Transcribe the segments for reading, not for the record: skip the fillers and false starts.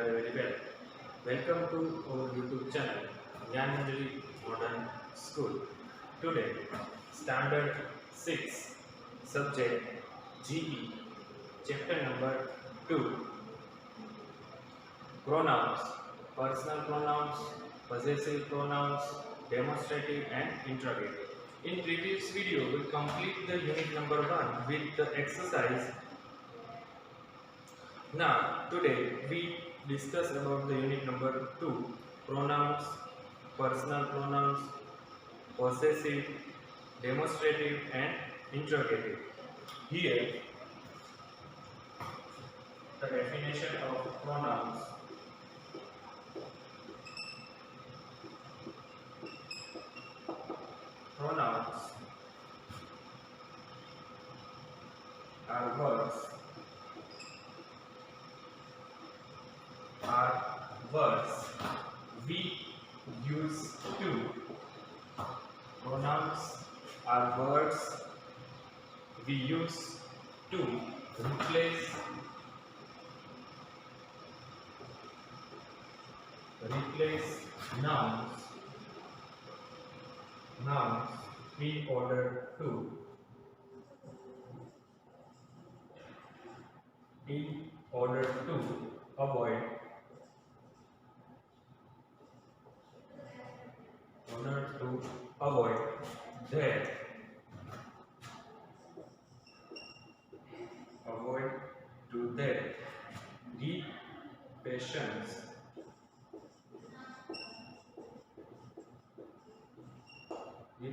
very well. Welcome to our YouTube channel, Gyananjali Modern School. Today, Standard 6, Subject GE, Chapter number 2, Pronouns, Personal Pronouns, Possessive Pronouns, Demonstrative and Interrogative. In previous video, we complete the unit number 1 with the exercise. Now, today we discuss about the unit number 2, pronouns, personal pronouns, possessive, demonstrative and interrogative. Here, the definition of pronouns. Pronouns are words we use to. Pronouns are words we use to replace nouns in order to avoid their repetitions.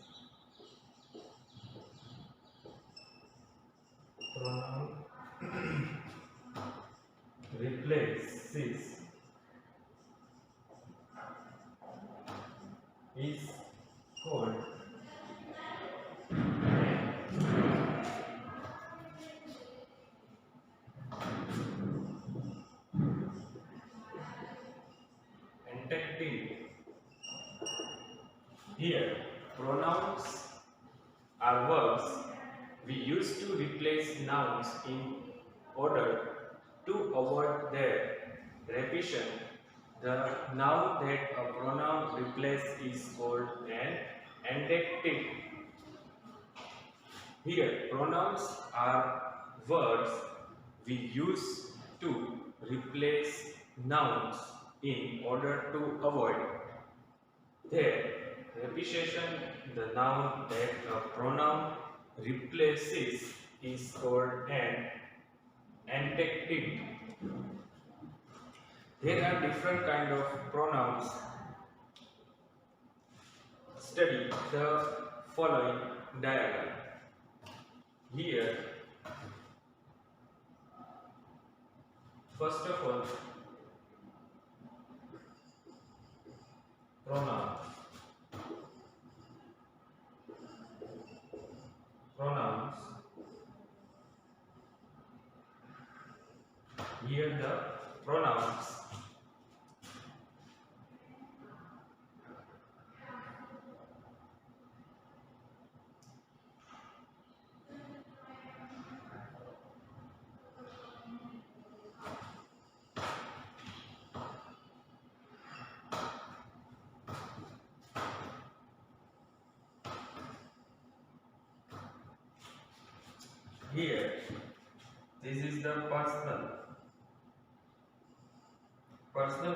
The noun that a pronoun replaces is called adjective. Here, pronouns are verbs we use to replace nouns in order to avoid their repetition. The noun that a pronoun replaces is called an adjective. Here, pronouns are words we use to replace nouns in order to avoid their repetition. The noun that a pronoun replaces is called an adjective. There are different kind of pronouns. Study the following diagram. Here, first of all, pronouns. Here the pronouns. Here, this is the personal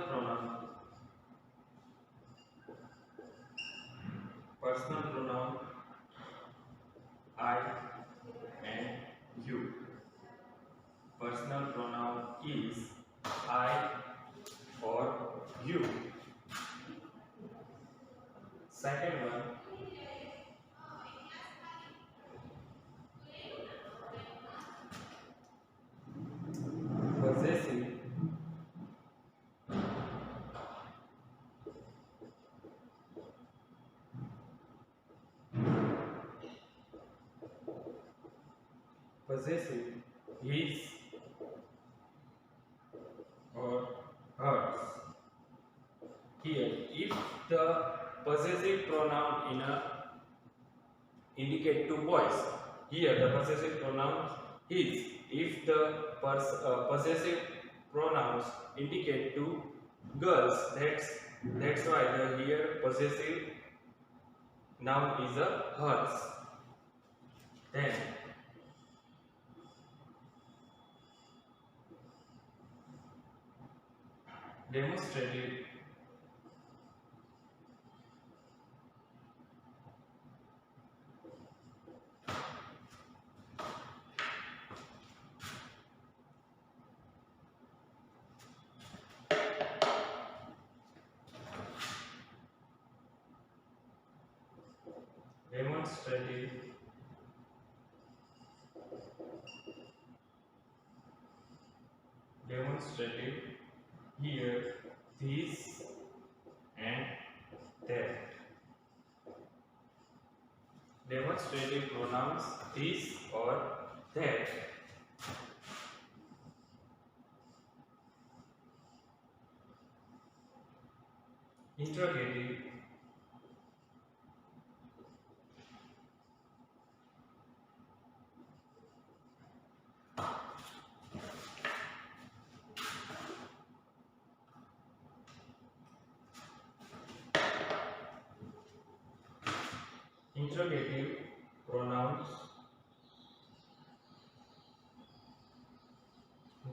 pronoun. Personal pronoun I and you. Personal pronoun is I or you. Second one, possessive. Possessive his or hers. here if the possessive pronoun in a indicate two boys, here the possessive pronoun his. If the possessive pronouns indicate two girls, that's why the here possessive noun is a hers. Then demonstrative demonstrative demonstrative here this and that. Demonstrative pronouns this or that. Interrogative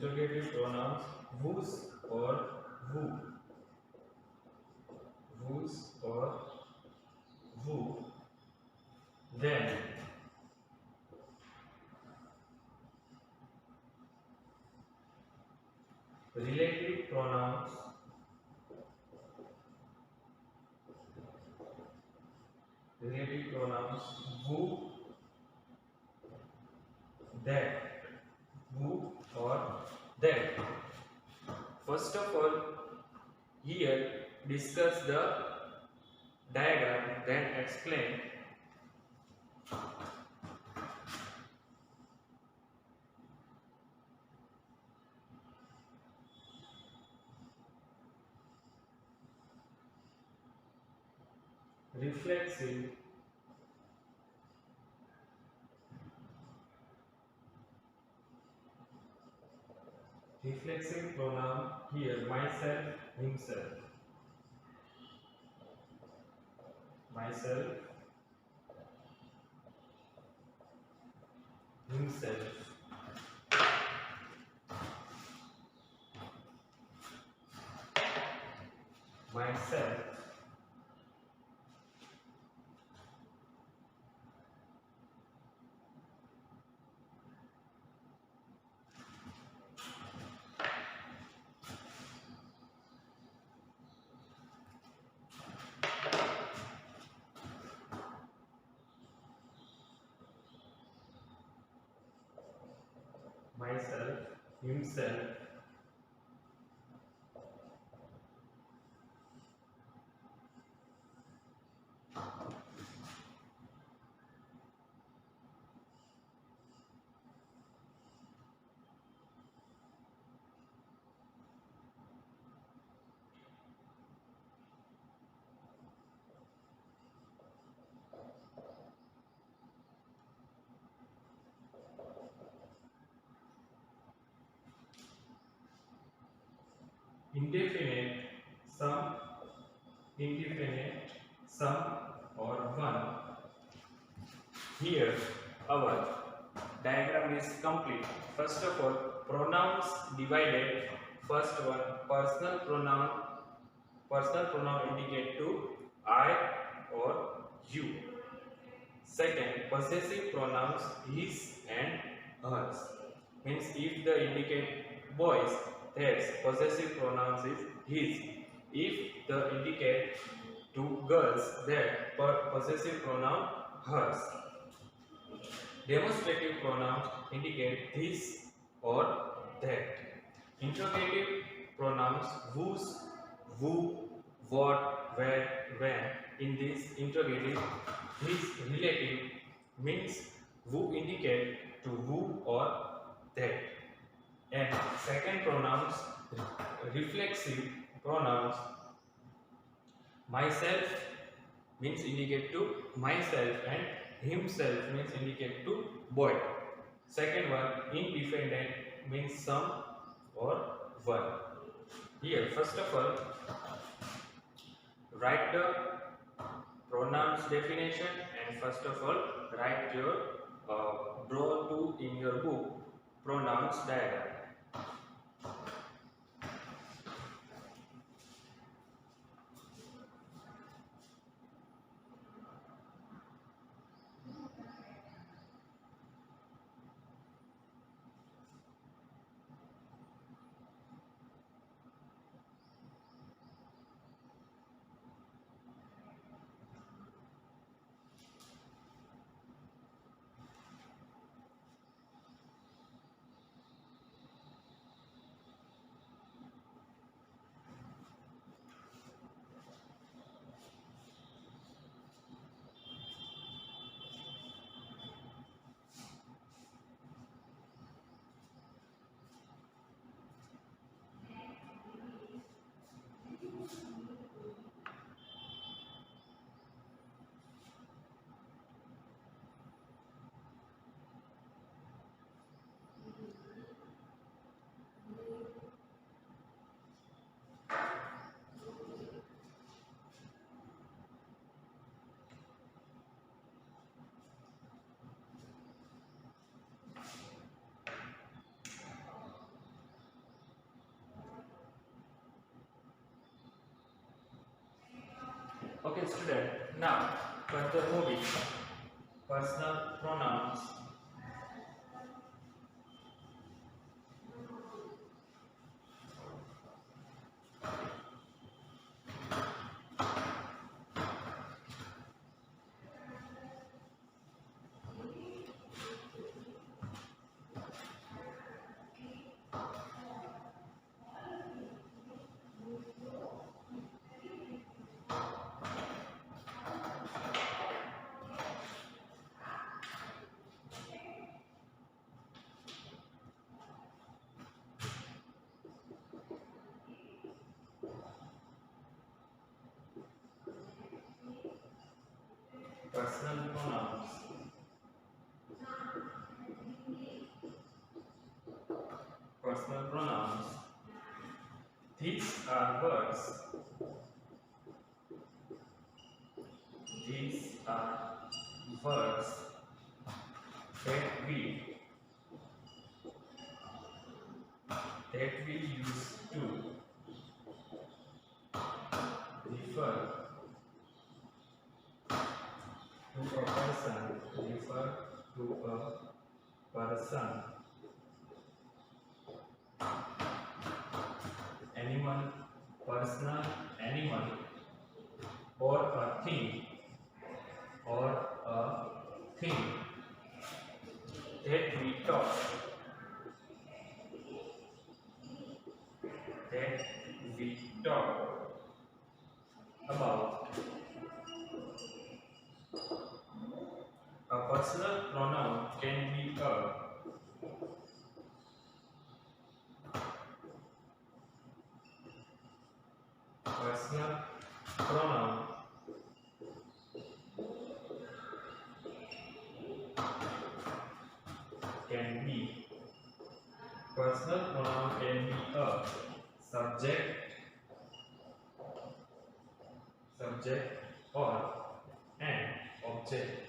interrogative pronouns whose or who, whose or who. Then relative pronouns who, that, who or that. First of all, here discuss the diagram, then explain. Reflexive pronoun here myself, himself, myself, himself. Myself, myself, himself, indefinite, some or one. Here our diagram is complete. First of all, pronouns divided. First one, personal pronoun indicate to I or you. Second, possessive pronouns his and hers. Means if the indicate boys, theirs, possessive pronouns is his. If the indicate to girls, their possessive pronoun hers. Demonstrative pronouns indicate this or that. Interrogative pronouns whose, who, what, where, when. In this interrogative, his relative means who indicate to who or that. And second pronouns, reflexive pronouns Myself means indicate to myself, and himself means indicate to boy. Second one, independent means some or one. Here, first of all, write the pronouns definition, and first of all, write your draw to in your book pronouns diagram. Okay, student. Now, further moving. Personal pronouns. Personal pronouns. Personal pronouns. These are words. These are words that we use to refer to a person, animal, personal, animal, or a thing, that we talk about. A personal pronoun can be a personal pronoun can be a subject or an object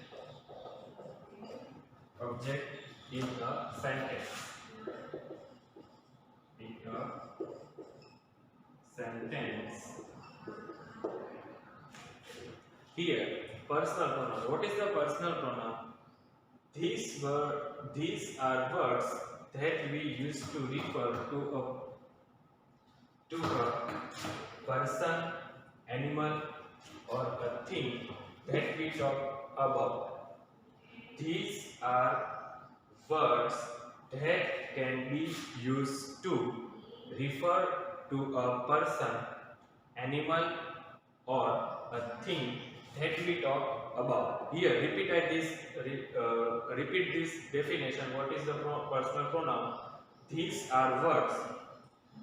in a sentence. Here, personal pronoun. What is the personal pronoun? These are words that we use to refer to a person, animal, or a thing that we talk about. These are words that can be used to refer to a person, animal, or a thing that we talk about. Here, repeat this definition. What is the personal pronoun? These are words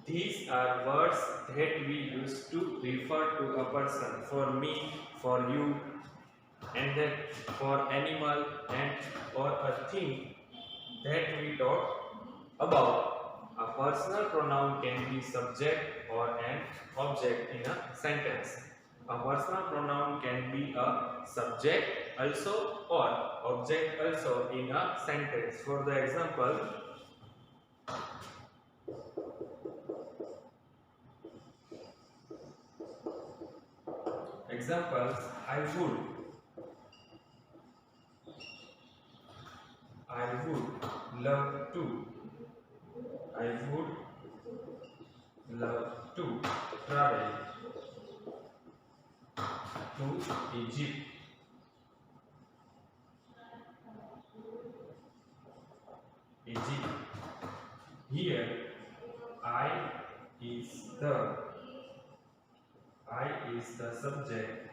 These are words that we use to refer to a person. For me, for you, and then for animal and or a thing that we talk about. A personal pronoun can be subject or an object in a sentence. A personal pronoun can be a subject also or object also in a sentence. For the examples, I would love to, I would love to travel to Egypt. Egypt. Here, I is the I is the subject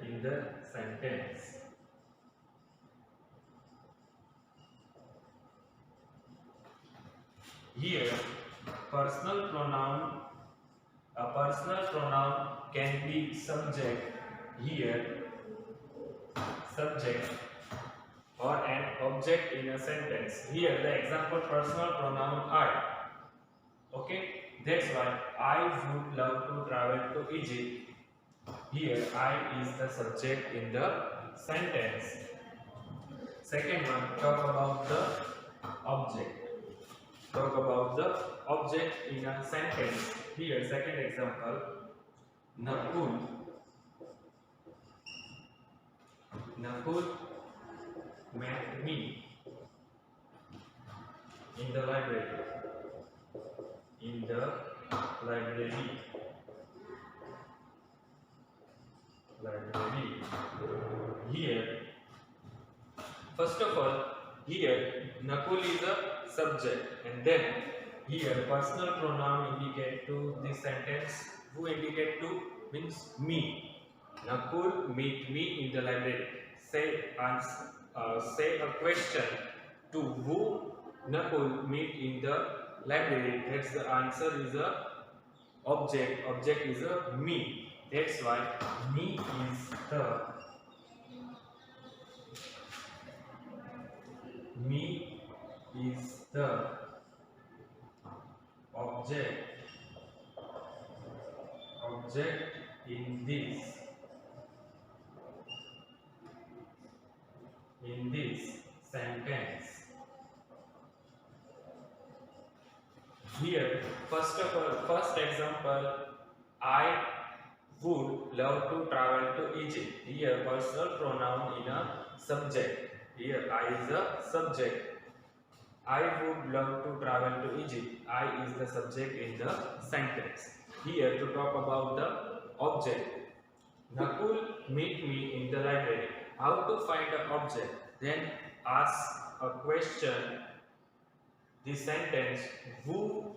in the sentence. Here, personal pronoun a personal pronoun can be subject. Here, subject or an object in a sentence. Here, the example personal pronoun I. Okay, that's why I would love to travel to Egypt. Here, I is the subject in the sentence. Second one, talk about the object. Talk about the object in a sentence. Here, second example, Nakul met me in the library. In the library. Here, first of all, here Nakul is a subject, and then here personal pronoun indicate to this sentence. Who indicate to means me. Nakul meet me in the library. Say a question to who Nakul meet in the library. That's the answer is a object. Object is a me. That's why me is the object in this sentence. Here, first example, I would love to travel to Egypt. Here, personal pronoun in a subject. Here, I is the subject. I would love to travel to Egypt. I is the subject in the sentence. Here, to talk about the object. Nakul meet me in the library. How to find the object? Then ask a question. The sentence who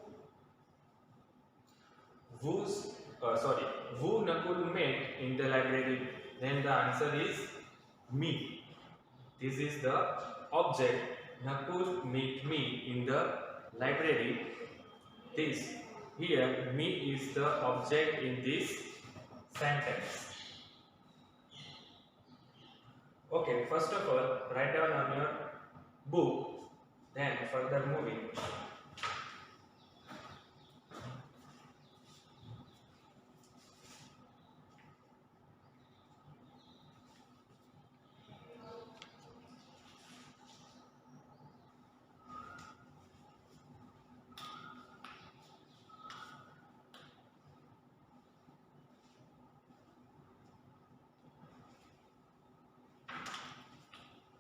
Nakul met in the library. Then the answer is me. This is the object. Nakul meet me in the library. This here me is the object in this sentence. Okay, first of all, write down on your book. Then further moving.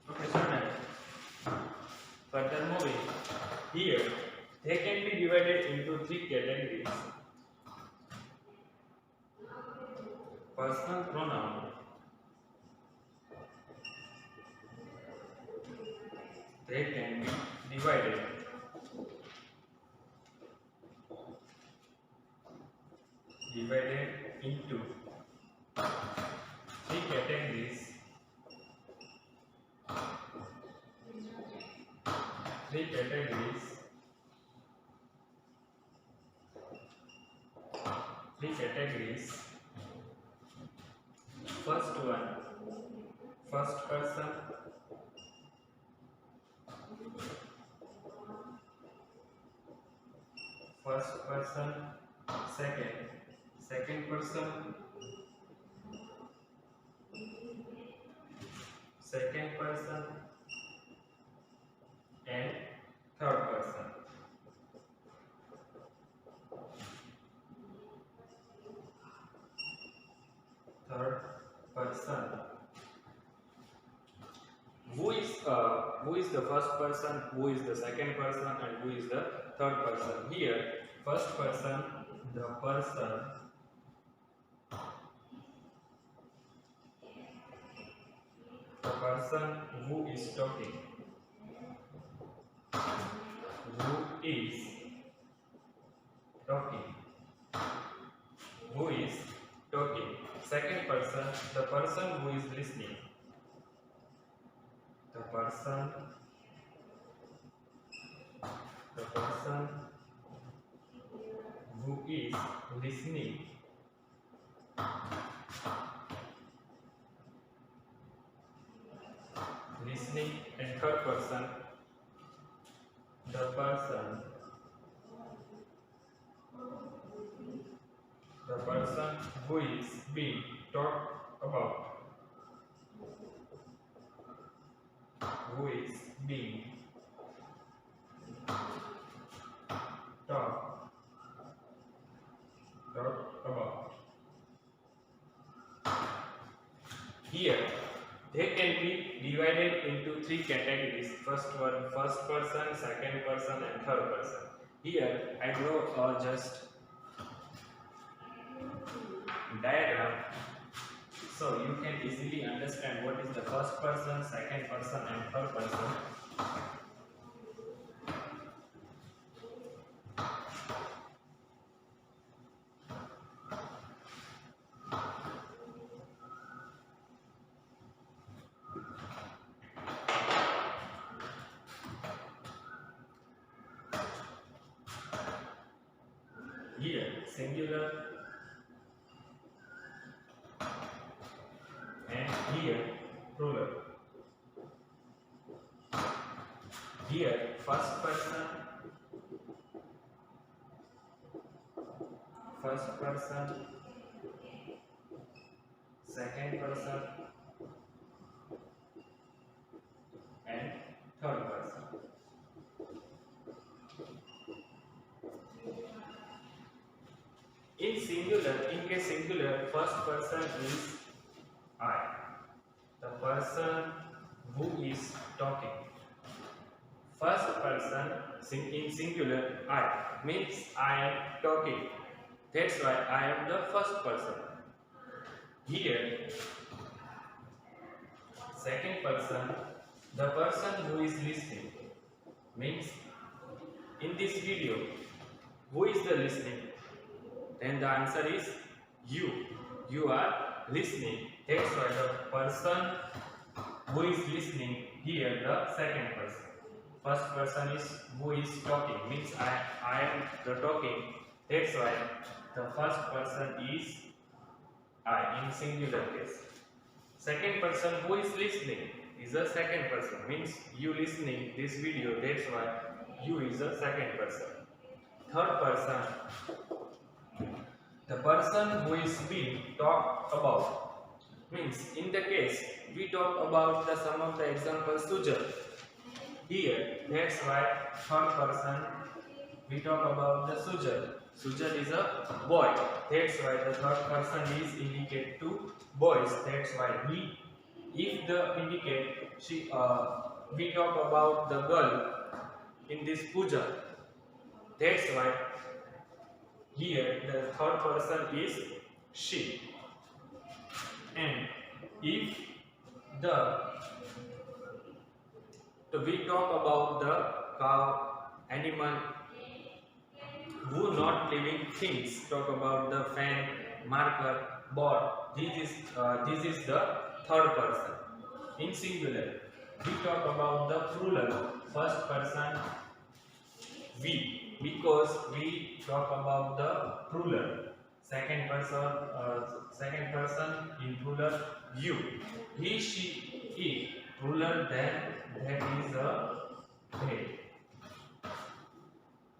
Okay, so now further moving. Here, they can be divided into three categories. Personal pronoun, they can be divided into three categories. Three categories. three categories. First one, first person. First person. Second person. Second person. And third person. Third person. Who is the first person, who is the second person, and who is the third person? Here, first person, the person who is talking. Who is talking? Who is talking? Second person, the person who is listening. The person who is listening. And third person, the person who is being talked about. Who is being talked about. Here, they can be divided into three categories. First one, first person, second person, and third person. Here, I draw just diagram so you can easily understand what is the first person, second person, and third person. Here, singular, and here, plural. Here, first person, second person, and third person. In case singular, first person is I, the person who is talking. First person in singular, I means I am talking. That's why I am the first person. Here, second person, the person who is listening. Means in this video, who is the listening? Then the answer is you. You are listening. That's why the person who is listening, here the second person. First person is who is talking, means I am the talking. That's why the first person is I in singular case. Second person who is listening is the second person, means you listening this video. That's why you is the second person. Third person, the person who is being talked about, means in the case we talk about some of the examples Sujal. Here, that's why third person we talk about the Sujal. Sujal is a boy. That's why the third person is indicate to boys. That's why he. If the indicate she, we talk about the girl in this puja. That's why here the third person is she. And if we talk about the cow, animal, who not living things, talk about the fan, marker, board. This is the third person. In singular, we talk about the plural, first person we, because we talk about the plural. second person in plural you. He, she, it, plural then, that is a they.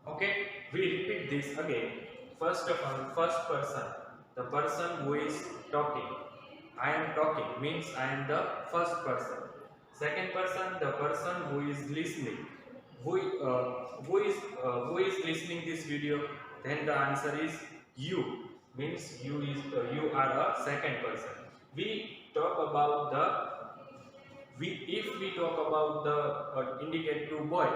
Okay, we repeat this again. First of all, first person, the person who is talking. I am talking means I am the first person. Second person, the person who is listening. Who is listening this video? Then the answer is you. Means you are a second person. We talk about the if we talk about the indicate to boy,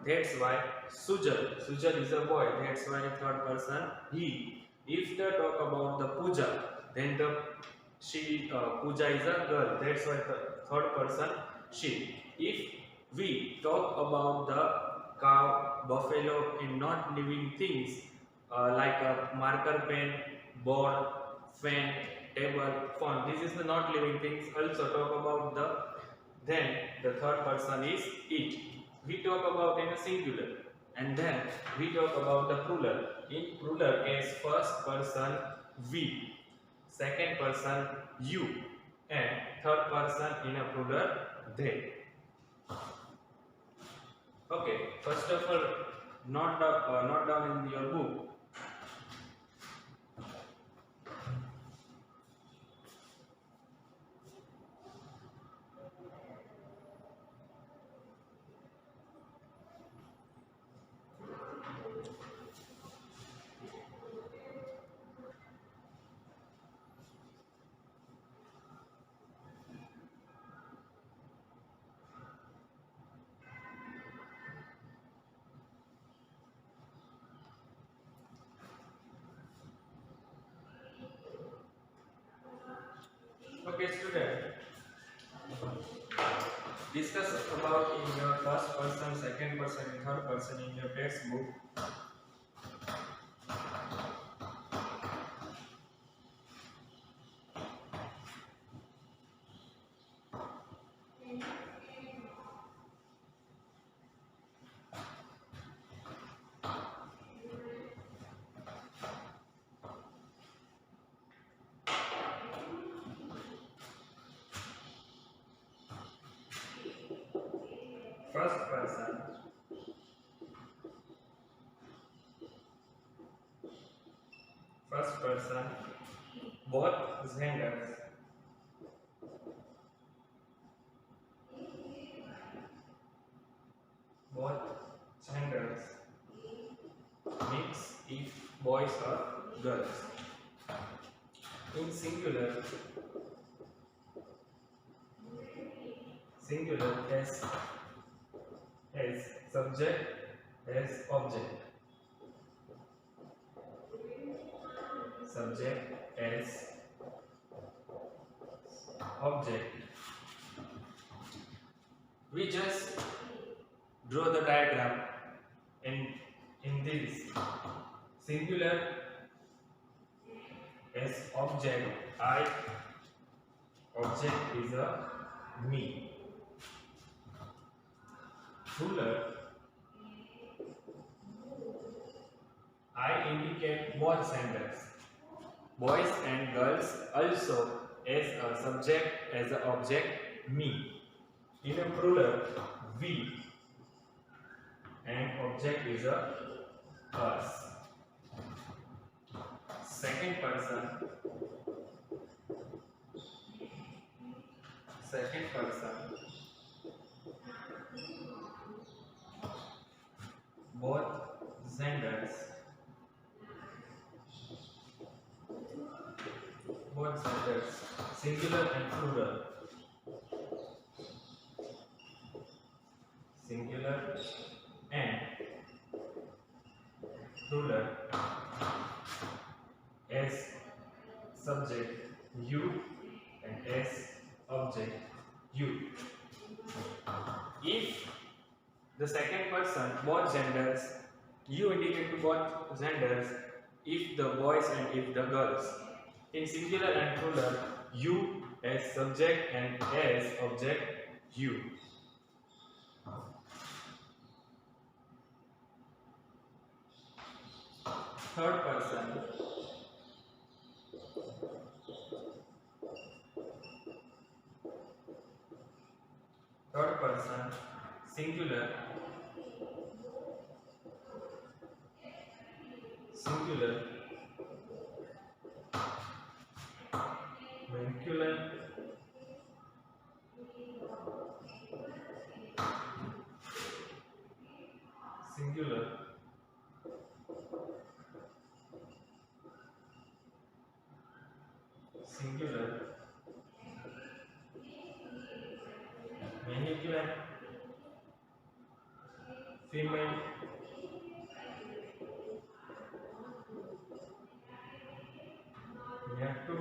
that's why Sujal is a boy, that's why third person he. If they talk about the Puja, then the Puja is a girl, that's why the third person she. If we talk about the cow, buffalo and not living things, like a marker pen, board, fan, table, phone, this is the not living things. Also talk about the, then the third person is it. We talk about in a singular, and then we talk about the plural. In plural case, first person we, second person you, and third person in a plural they. Okay, first of all, not down in your book. Okay, student, discuss about in your first person, second person, and third person in your textbook. First person, both genders. Both genders means if boys or girls. In singular as subject, as object. Subject as object. We just draw the diagram in this. Singular as object, I, object is a me. Plural, I indicate both genders, boys and girls, also as a subject, as an object, me. In a plural, we, and object is a us. Second person, both genders, singular and plural, singular and plural, as subject you and as object you. If the second person, both genders, you indicate to both genders, if the boys and if the girls. In singular and plural, you as subject and as object you. Third person, person singular, masculine, singular, masculine, female, we have to,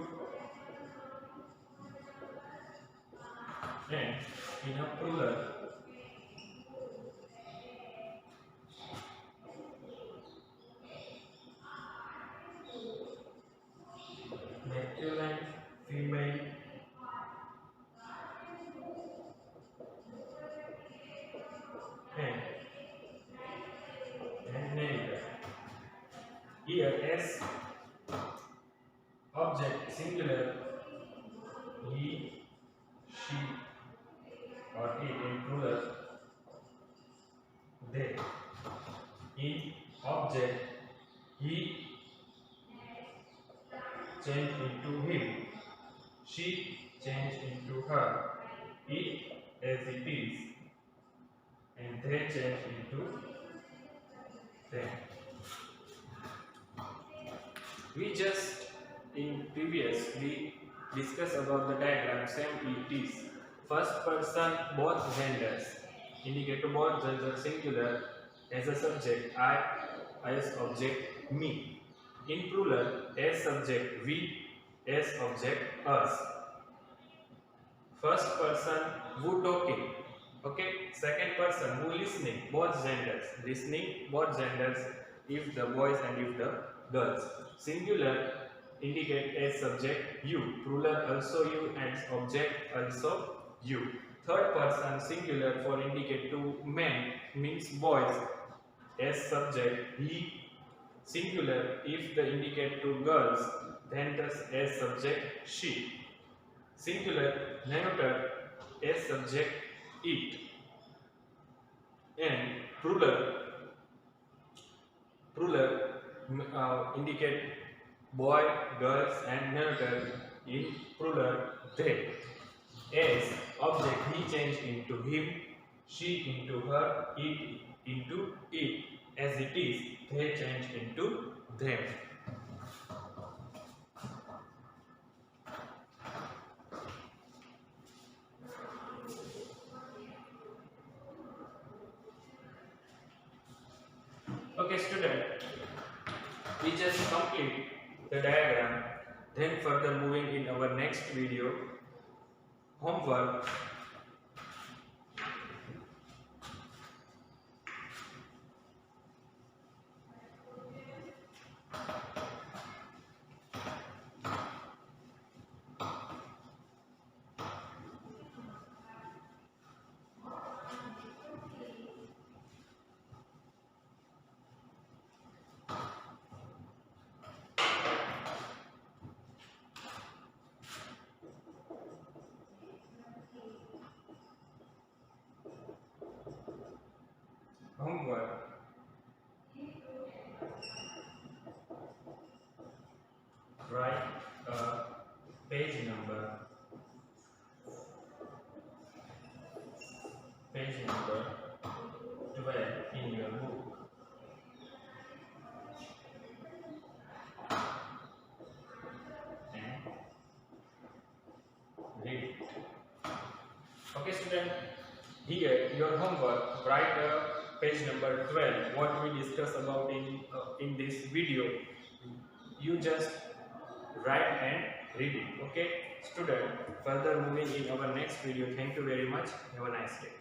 and in a plural, masculine, female, and gender. Here as object singular, he, she, or it in plural, they. In object, he changed into him, she changed into her, it as it is, and they changed into them. We just in previously discussed about the diagram, same it is. First person, both genders, indicate to both genders singular, as a subject I, as object me. In plural, as subject we, as object us. First person who talking, okay. Second person who listening, both genders, listening, both genders, if the boys and if the girls. Singular indicate as subject you, plural also you, and object also you. Third person singular for indicate to men means boys, as subject he. Singular if the indicate to girls, then thus as subject she. Singular neuter as subject it, and plural indicate boy, girls, and neuter in plural they. As object he changed into him, she into her, it into it. As it is, they changed into them. Okay, student, we just complete the diagram, then further moving in our next video. Homework. Homework. Write a page number. Page number 12 in your book. And read it. Okay, student. Here your homework. Write a page number 12. What we discuss about in this video. You just write and read it. Okay, student. Further moving in our next video. Thank you very much. Have a nice day.